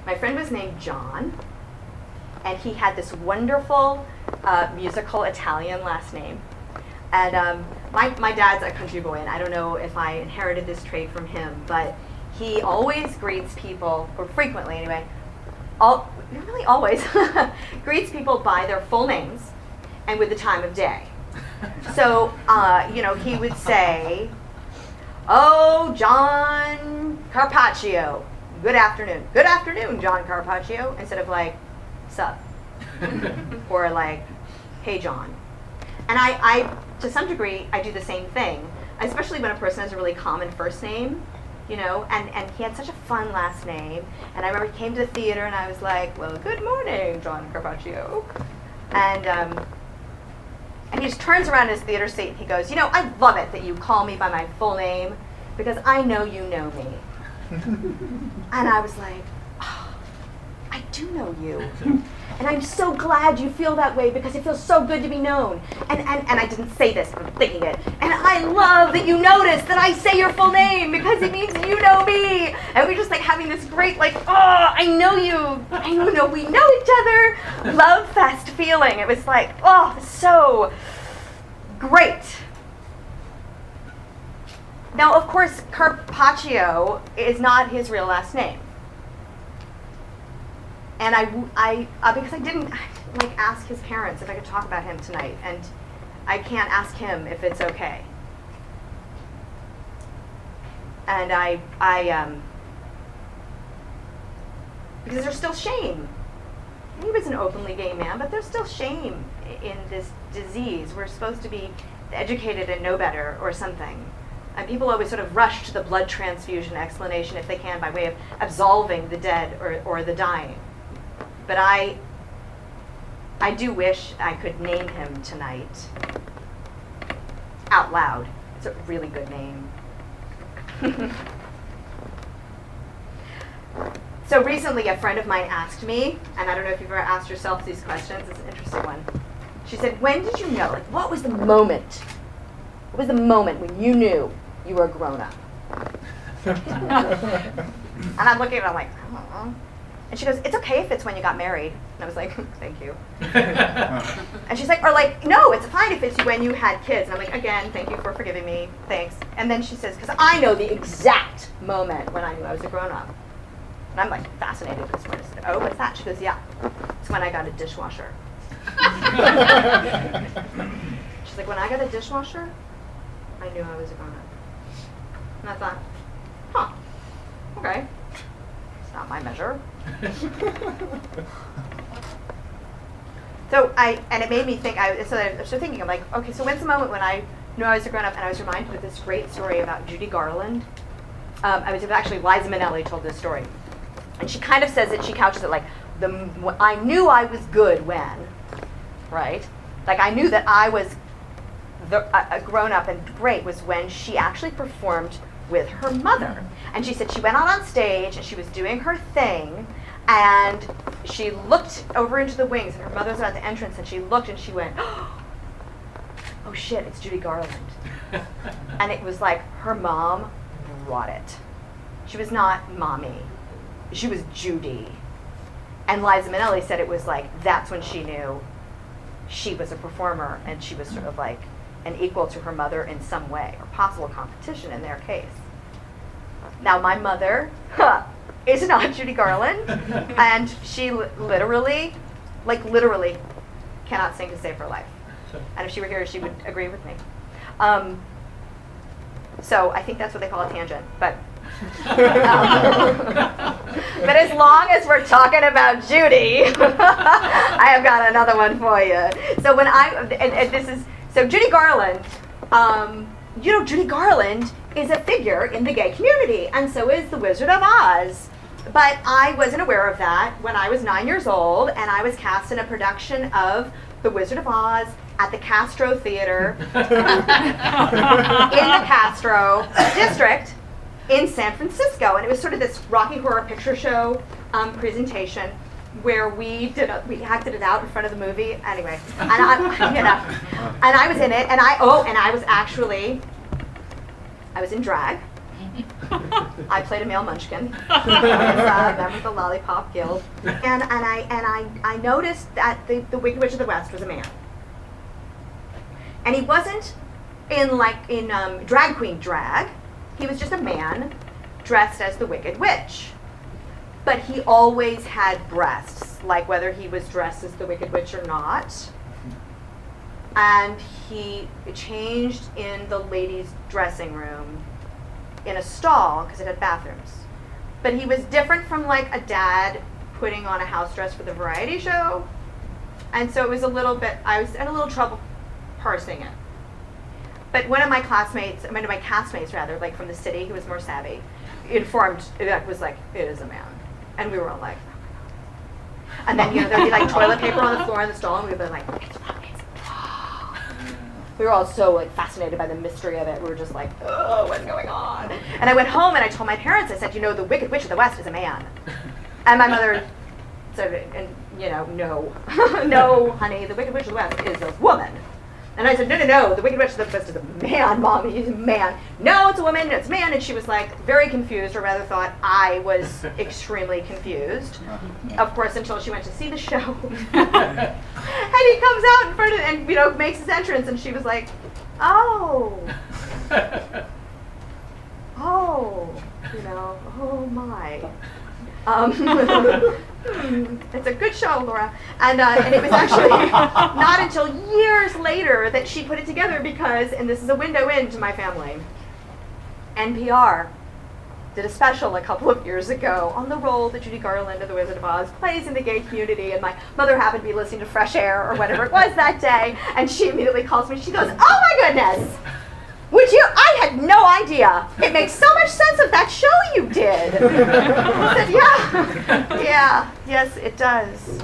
My friend was named John, and he had this wonderful musical Italian last name. And my dad's a country boy, and I don't know if I inherited this trait from him, but he always greets people, or frequently anyway, really always, greets people by their full names and with the time of day. So, he would say, "Oh, John Carpaccio, good afternoon. Good afternoon, John Carpaccio," instead of like, "Sup," or like, "Hey, John." And I, to some degree, I do the same thing, especially when a person has a really common first name, and he had such a fun last name. And I remember he came to the theater, and I was like, "Well, good morning, John Carpaccio." And he just turns around in his theater seat, and he goes, "I love it that you call me by my full name, because I know you know me." And I was like, "Oh, I do know you. And I'm so glad you feel that way, because it feels so good to be known." And I didn't say this, but I'm thinking it. "And I love that you notice that I say your full name, because it means you know me." And we're just like having this great, I know you. We know each other. Love fest feeling. It was like, so great. Now, of course, Carpaccio is not his real last name. And I because I didn't ask his parents if I could talk about him tonight, and I can't ask him if it's okay. And because there's still shame. He was an openly gay man, but there's still shame in this disease. We're supposed to be educated and know better or something. And people always sort of rush to the blood transfusion explanation if they can, by way of absolving the dead or the dying. But I do wish I could name him tonight out loud. It's a really good name. So recently a friend of mine asked me, and I don't know if you've ever asked yourself these questions, it's an interesting one. She said, "When did you know, what was the moment? What was the moment when you knew you were a grown-up?" And I'm looking at it, I'm like, "I don't know." And she goes, "It's okay if it's when you got married." And I was like, "Thank you." And she's like, "No, it's fine if it's when you had kids." And I'm like, "Again, thank you for forgiving me, thanks." And then she says, "Because I know the exact moment when I knew I was a grown-up." And I'm like fascinated with this one. I said, "Oh, what's that?" She goes, "Yeah, it's when I got a dishwasher." She's like, "When I got a dishwasher, I knew I was a grown-up." And I thought, okay. It's not my measure. And it made me think, I was thinking, I'm like, okay, so when's the moment when I knew I was a grown-up? And I was reminded of this great story about Judy Garland. Actually, Liza Minnelli told this story. And she kind of says it, she couches it like, I knew I was good when, right? Like I knew that I was a grown-up and great was when she actually performed with her mother. And she said she went out on stage and she was doing her thing, and she looked over into the wings, and her mother was at the entrance, and she looked and she went, "Oh shit, it's Judy Garland." And it was like her mom brought it. She was not mommy. She was Judy. And Liza Minnelli said it was like, that's when she knew she was a performer, and she was sort of like an equal to her mother in some way, or possible competition in their case. Now, my mother is not Judy Garland, and she literally cannot sing to save her life. And if she were here, she would agree with me. So I think that's what they call a tangent. But but as long as we're talking about Judy, I have got another one for you. So Judy Garland. Judy Garland is a figure in the gay community, and so is the Wizard of Oz. But I wasn't aware of that when I was 9 years old, and I was cast in a production of The Wizard of Oz at the Castro Theater in the Castro district in San Francisco. And it was sort of this Rocky Horror Picture Show presentation where we acted it out in front of the movie. Anyway, and I was in it, and I was in drag, I played a male munchkin. I was a member of the Lollipop Guild, and I noticed that the Wicked Witch of the West was a man, and he wasn't in drag queen drag. He was just a man dressed as the Wicked Witch, but he always had breasts, like whether he was dressed as the Wicked Witch or not. And he changed in the ladies' dressing room in a stall because it had bathrooms. But he was different from like a dad putting on a house dress for the variety show. And so it was I was in a little trouble parsing it. But one of my castmates rather, like from the city, who was more savvy, informed, it was like, it is a man. And we were all like, oh my God. And then, there'd be like toilet paper on the floor in the stall, and we'd be like, it's we were all so like fascinated by the mystery of it. We were just like, oh, what's going on? And I went home and I told my parents, I said, the Wicked Witch of the West is a man. And my mother said, no, no, honey, the Wicked Witch of the West is a woman. And I said, no, the Wicked Witch of the West is a man, Mommy, he's a man. No, it's a woman, it's a man. And she was like very confused, or rather thought I was extremely confused. Of course, until she went to see the show. And he comes out in front of and makes his entrance, and she was like, oh, oh my. It's a good show, Laura. And it was actually not until years later that she put it together because, and this is a window into my family, NPR did a special a couple of years ago on the role that Judy Garland of The Wizard of Oz plays in the gay community, and my mother happened to be listening to Fresh Air or whatever it was that day, and she immediately calls me, she goes, oh my goodness! I had no idea. It makes so much sense of that show you did. I said, yeah, yes, it does.